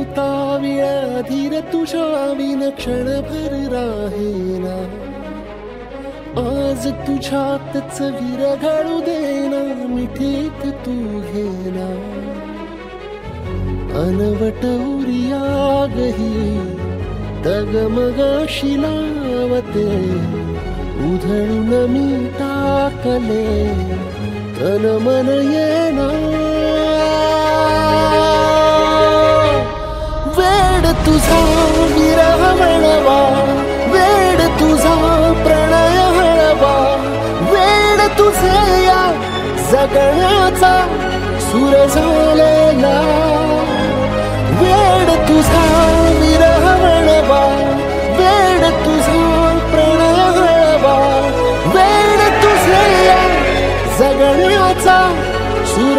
उताविळा धीर तुझ्या विन क्षणभर राहेना आज तुझ्यातच विरघळू देना मिठीत तू घेना अनवट उरियागही डगमगाशी लावते उधळून मी टाकले तन मन येना वेड तुझा विरह वळवा वेड तुझा प्रणय हळवा वेड तुझे या जगण्याचा सूर झालेला वेड तुझा विरह वळवा वेड तुझा प्रणय हळवा वेड तुझे या जगण्याचा सूर